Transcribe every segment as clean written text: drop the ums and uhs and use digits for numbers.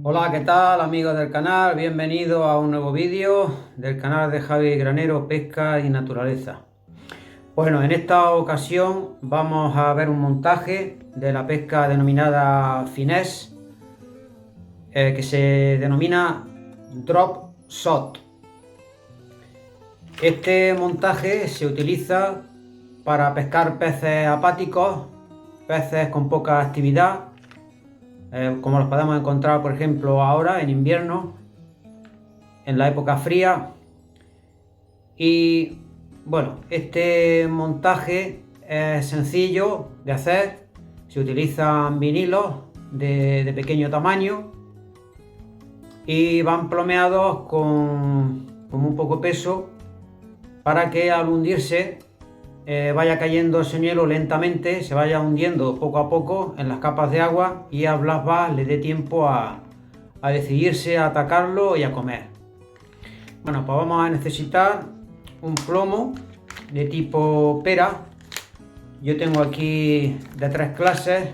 Hola, ¿qué tal amigos del canal? Bienvenidos a un nuevo vídeo del canal de Javi Granero Pesca y Naturaleza. Bueno, en esta ocasión vamos a ver un montaje de la pesca denominada finesse, que se denomina drop shot. Este montaje se utiliza para pescar peces apáticos, peces con poca actividad, como los podemos encontrar por ejemplo ahora en invierno, en la época fría. Y bueno, este montaje es sencillo de hacer. Se utilizan vinilos de pequeño tamaño y van plomeados con muy poco peso para que al hundirse vaya cayendo el señuelo lentamente, se vaya hundiendo poco a poco en las capas de agua y a Blas Bass le dé tiempo a decidirse a atacarlo y a comer. Bueno, pues vamos a necesitar un plomo de tipo pera. Yo tengo aquí de 3 clases.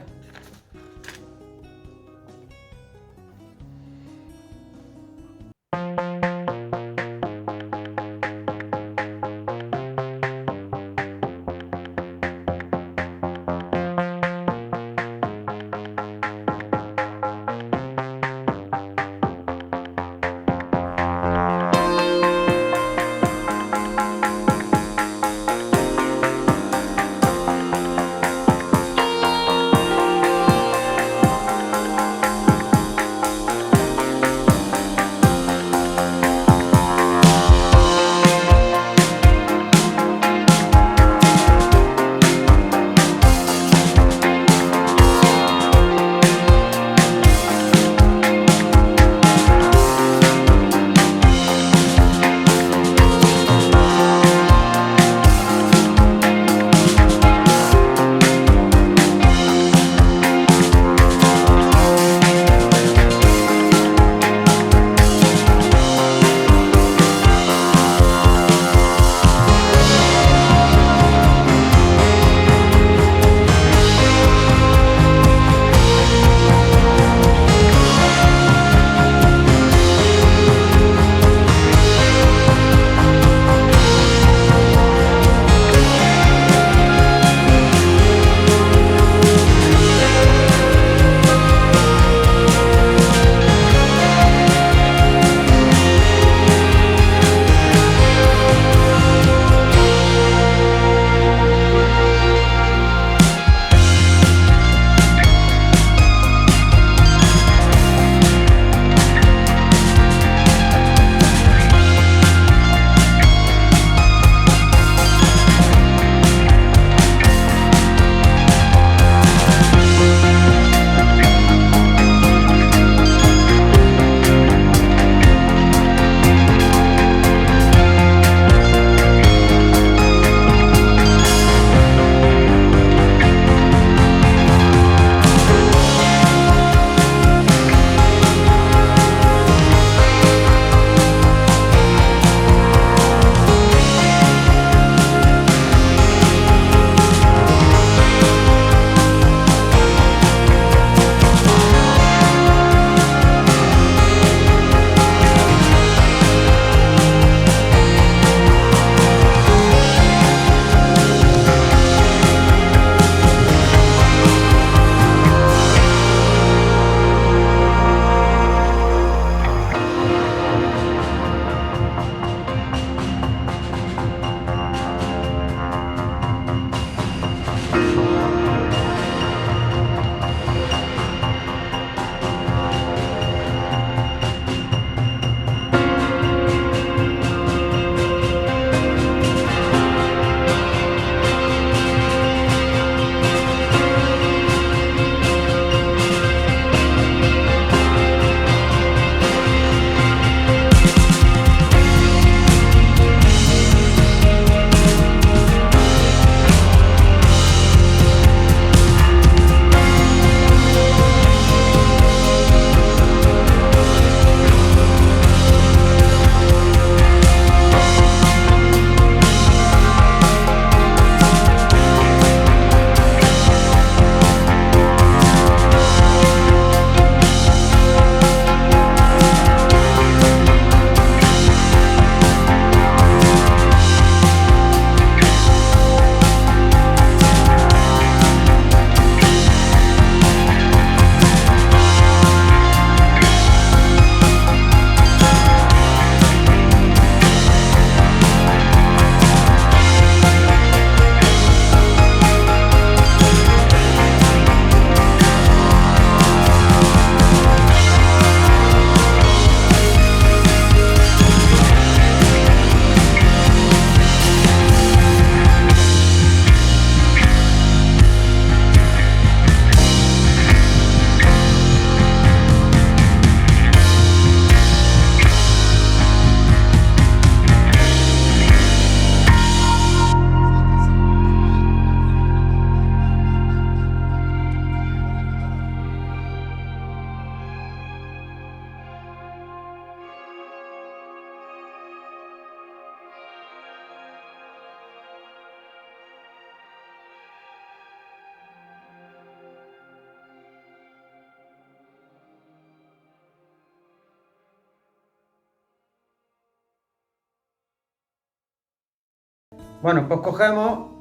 Bueno, pues cogemos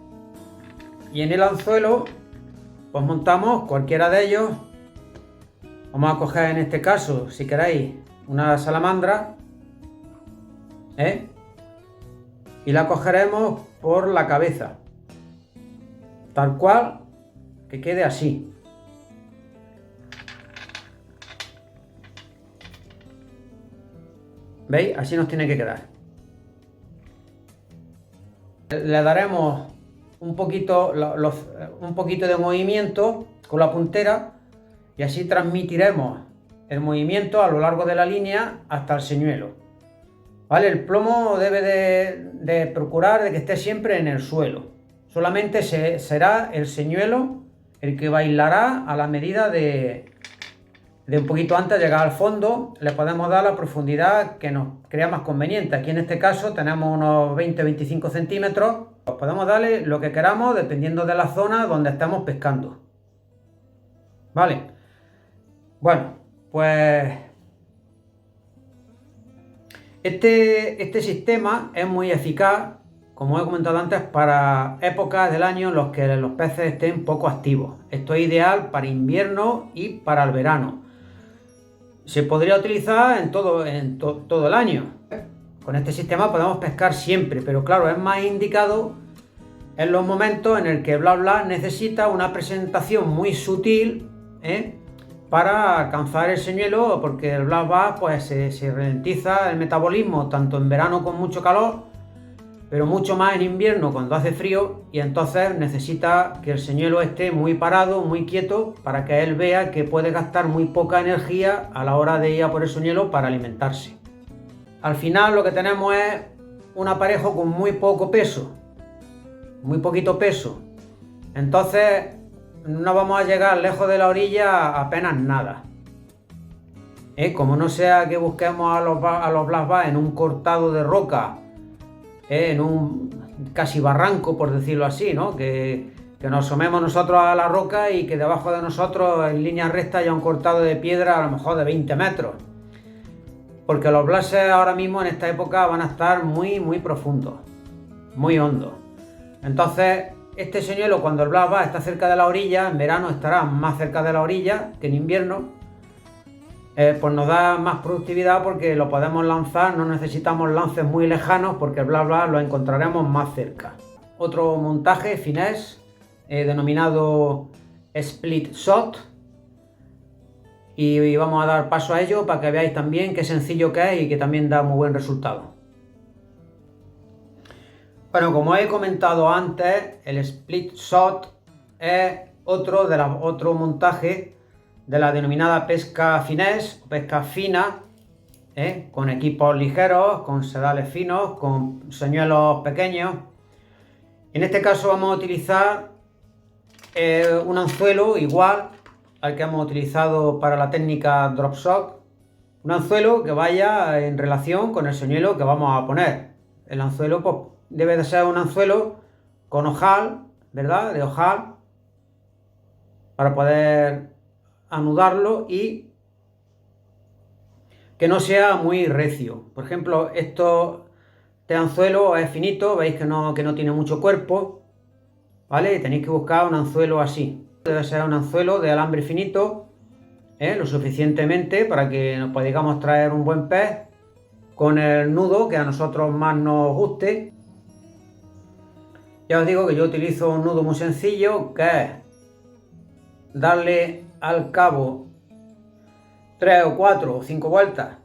y en el anzuelo pues montamos cualquiera de ellos. Vamos a coger en este caso, si queréis, una salamandra, y la cogeremos por la cabeza, tal cual, que quede así. ¿Veis? Así nos tiene que quedar. Le daremos un poquito de movimiento con la puntera y así transmitiremos el movimiento a lo largo de la línea hasta el señuelo. ¿Vale? El plomo debe de procurar de que esté siempre en el suelo. Solamente será el señuelo el que bailará a la medida de un poquito antes de llegar al fondo. Le podemos dar la profundidad que nos crea más conveniente. Aquí en este caso tenemos unos 20-25 centímetros. Pues podemos darle lo que queramos dependiendo de la zona donde estemos pescando. Vale. Bueno, pues este sistema es muy eficaz, como he comentado antes, para épocas del año en las que los peces estén poco activos. Esto es ideal para invierno y para el verano. Se podría utilizar en todo el año. Con este sistema podemos pescar siempre, pero claro, es más indicado en los momentos en el que bla bla necesita una presentación muy sutil, para alcanzar el señuelo, porque el bla bla pues se ralentiza el metabolismo tanto en verano con mucho calor, pero mucho más en invierno cuando hace frío, y entonces necesita que el señuelo esté muy parado, muy quieto, para que él vea que puede gastar muy poca energía a la hora de ir a por el señuelo para alimentarse. Al final lo que tenemos es un aparejo con muy poco peso, muy poquito peso. Entonces no vamos a llegar lejos de la orilla apenas nada. Como no sea que busquemos a los black bass en un cortado de roca, en un casi barranco, por decirlo así, ¿no? Que nos asomemos nosotros a la roca y que debajo de nosotros en línea recta haya un cortado de piedra a lo mejor de 20 metros. Porque los blases ahora mismo en esta época van a estar muy profundos, muy hondos. Entonces este señuelo, cuando el black bass está cerca de la orilla, en verano estará más cerca de la orilla que en invierno, pues nos da más productividad porque lo podemos lanzar, no necesitamos lances muy lejanos porque el black bass lo encontraremos más cerca. Otro montaje finés, denominado split shot, y vamos a dar paso a ello para que veáis también qué sencillo que es y que también da muy buen resultado. Bueno, como he comentado antes, el split shot es otro montaje de la denominada pesca finés, pesca fina, con equipos ligeros, con sedales finos, con señuelos pequeños. En este caso vamos a utilizar un anzuelo igual al que hemos utilizado para la técnica drop shot, un anzuelo que vaya en relación con el señuelo que vamos a poner. El anzuelo pues, debe de ser un anzuelo con ojal, ¿verdad? De ojal, para poder anudarlo y que no sea muy recio. Por ejemplo, este anzuelo es finito, veis que no tiene mucho cuerpo, ¿vale? Tenéis que buscar un anzuelo así. Debe ser un anzuelo de alambre finito, lo suficientemente para que nos podamos traer un buen pez con el nudo que a nosotros más nos guste. Ya os digo que yo utilizo un nudo muy sencillo, que es darle al cabo 3 o 4 o 5 vueltas.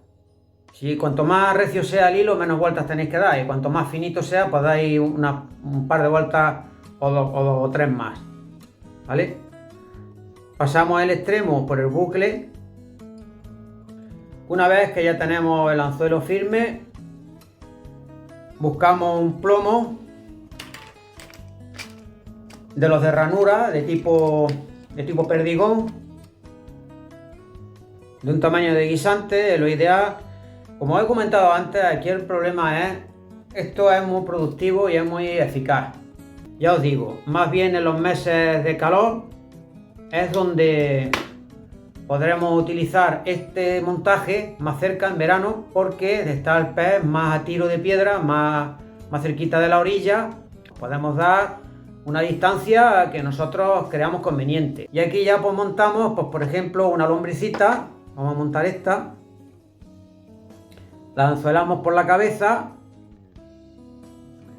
Cuanto más recio sea el hilo, menos vueltas tenéis que dar, y cuanto más finito sea, pues dais un par de vueltas o 2 o 3 más, ¿vale? Pasamos el extremo por el bucle. Una vez que ya tenemos el anzuelo firme, buscamos un plomo de los de ranura, de tipo perdigón, de un tamaño de guisante, lo ideal. Como he comentado antes, aquí el problema es, esto es muy productivo y es muy eficaz. Ya os digo, más bien en los meses de calor es donde podremos utilizar este montaje más cerca en verano, porque está el pez más a tiro de piedra, más cerquita de la orilla, podemos dar una distancia que nosotros creamos conveniente. Y aquí ya pues montamos, pues por ejemplo, una lombricita. Vamos a montar esta. La anzuelamos por la cabeza.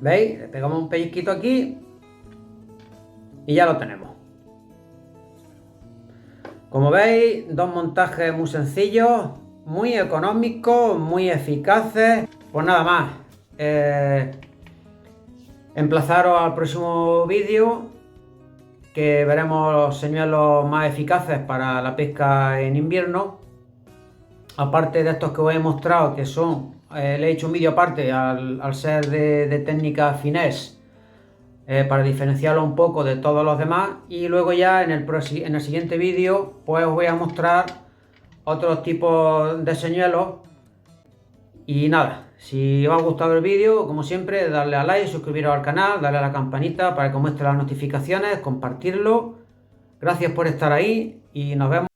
¿Veis? Le pegamos un pellizquito aquí y ya lo tenemos. Como veis, dos montajes muy sencillos, muy económicos, muy eficaces. Pues nada más. Emplazaros al próximo vídeo, que veremos los señuelos más eficaces para la pesca en invierno. Aparte de estos que os he mostrado, que son, le he hecho un vídeo aparte al ser de técnica finesse, para diferenciarlo un poco de todos los demás. Y luego ya en el siguiente vídeo pues os voy a mostrar otros tipos de señuelos. Y nada, si os ha gustado el vídeo, como siempre, darle a like, suscribiros al canal, darle a la campanita para que os muestre las notificaciones, compartirlo. Gracias por estar ahí y nos vemos.